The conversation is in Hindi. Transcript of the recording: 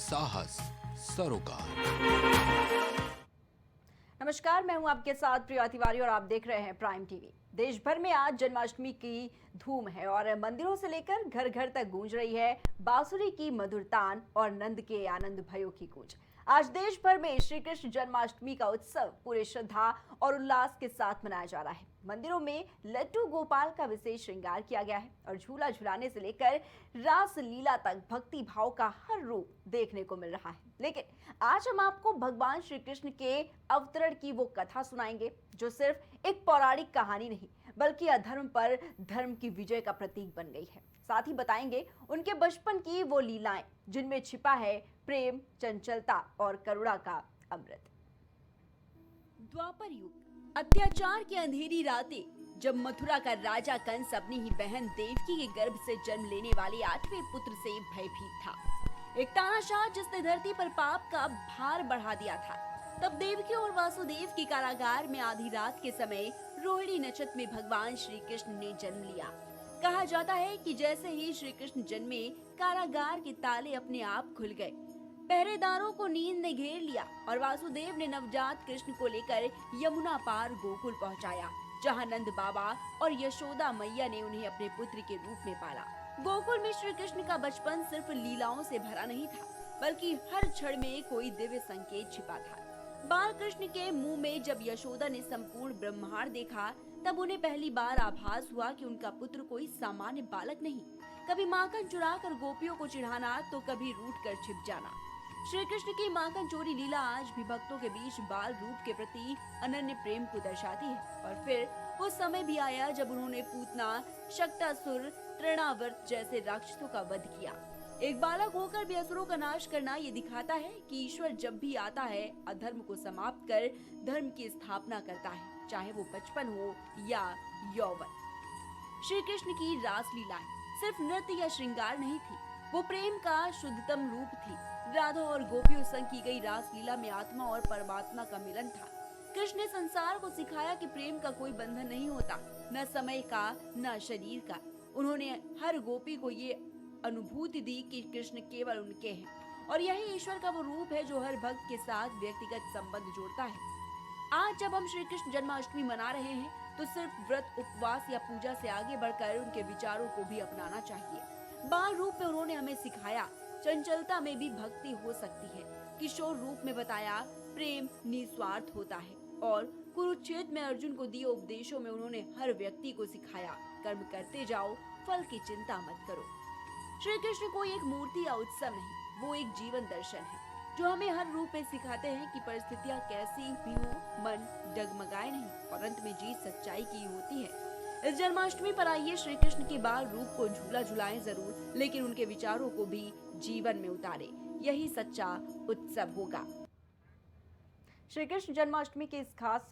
साहस सरोकार। नमस्कार, मैं हूं आपके साथ प्रिया तिवारी और आप देख रहे हैं प्राइम टीवी। देश भर में आज जन्माष्टमी की धूम है और मंदिरों से लेकर घर घर तक गूंज रही है बांसुरी की मधुर तान और नंद के आनंद भयों की गूंज। आज देश भर में श्री कृष्ण जन्माष्टमी का उत्सव पूरे श्रद्धा और उल्लास के साथ मनाया जा रहा है। मंदिरों में लड्डू गोपाल का विशेष श्रृंगार किया गया है और झूला झुलाने से लेकर रास लीला तक भक्ति भाव का हर रूप देखने को मिल रहा है। लेकिन आज हम आपको भगवान श्री कृष्ण के अवतरण की वो कथा सुनाएंगे जो सिर्फ एक पौराणिक कहानी नहीं बल्कि अधर्म पर धर्म की विजय का प्रतीक बन गई है। साथ ही बताएंगे उनके बचपन की वो लीलाएं जिनमें छिपा है प्रेम, चंचलता और करुणा का अमृत। द्वापर युग, अत्याचार की अंधेरी रातें, जब मथुरा का राजा कंस अपनी ही बहन देवकी के गर्भ से जन्म लेने वाले 8वें पुत्र से भयभीत था। एक तानाशाह जिसने धरती पर पाप का भार बढ़ा दिया था। तब देवकी और वासुदेव की कारागार में आधी रात के समय रोहिणी नक्षत्र में भगवान श्री कृष्ण ने जन्म लिया। कहा जाता है कि जैसे ही श्री कृष्ण जन्मे, कारागार के ताले अपने आप खुल गए। पहरेदारों को नींद ने घेर लिया और वासुदेव ने नवजात कृष्ण को लेकर यमुना पार गोकुल पहुंचाया, जहां नंद बाबा और यशोदा मैया ने उन्हें अपने पुत्र के रूप में पाला। गोकुल में श्री कृष्ण का बचपन सिर्फ लीलाओं से भरा नहीं था, बल्कि हर क्षण में कोई दिव्य संकेत छिपा था। बाल कृष्ण के मुंह में जब यशोदा ने संपूर्ण ब्रह्मांड देखा, तब उन्हें पहली बार आभास हुआ कि उनका पुत्र कोई सामान्य बालक नहीं। कभी माखन चुरा कर गोपियों को चिढ़ाना तो कभी रूठ कर छिप जाना। श्री कृष्ण की माखन चोरी लीला आज भी भक्तों के बीच बाल रूप के प्रति अनन्य प्रेम को दर्शाती है। और फिर वो समय भी आया जब उन्होंने पूतना, शक्तासुर, तृणावर्त जैसे राक्षसों का वध किया। एक बालक होकर भी असुरों का नाश करना ये दिखाता है कि ईश्वर जब भी आता है, अधर्म को समाप्त कर धर्म की स्थापना करता है, चाहे वो बचपन हो या यौवन। श्री कृष्ण की रासलीलाएं सिर्फ नृत्य या श्रृंगार नहीं थी, वो प्रेम का शुद्धतम रूप थी। राधा और गोपियों संग की गई रासलीला में आत्मा और परमात्मा का मिलन था। कृष्ण ने संसार को सिखाया कि प्रेम का कोई बंधन नहीं होता, न समय का न शरीर का। उन्होंने हर गोपी को ये अनुभूति दी कि कृष्ण केवल उनके हैं और यही ईश्वर का वो रूप है जो हर भक्त के साथ व्यक्तिगत संबंध जोड़ता है। आज जब हम श्री कृष्ण जन्माष्टमी मना रहे हैं, तो सिर्फ व्रत, उपवास या पूजा से आगे बढ़कर उनके विचारों को भी अपनाना चाहिए। बाल रूप में उन्होंने हमें सिखाया चंचलता में भी भक्ति हो सकती है। किशोर रूप में बताया प्रेम निस्वार्थ होता है और कुरुक्षेत्र में अर्जुन को दिए उपदेशों में उन्होंने हर व्यक्ति को सिखाया कर्म करते जाओ, फल की चिंता मत करो। श्री कृष्ण कोई एक मूर्ति या उत्सव नहीं, वो एक जीवन दर्शन है जो हमें हर रूप में सिखाते हैं कि परिस्थितियां कैसी भी हो, मन डगमगाए नहीं और अंत में जीत सच्चाई की होती है। इस जन्माष्टमी पर आइए श्री कृष्ण के बाल रूप को झूला झुलाएं जरूर, लेकिन उनके विचारों को भी जीवन में उतारे। यही सच्चा उत्सव होगा। श्री कृष्ण जन्माष्टमी के इस खास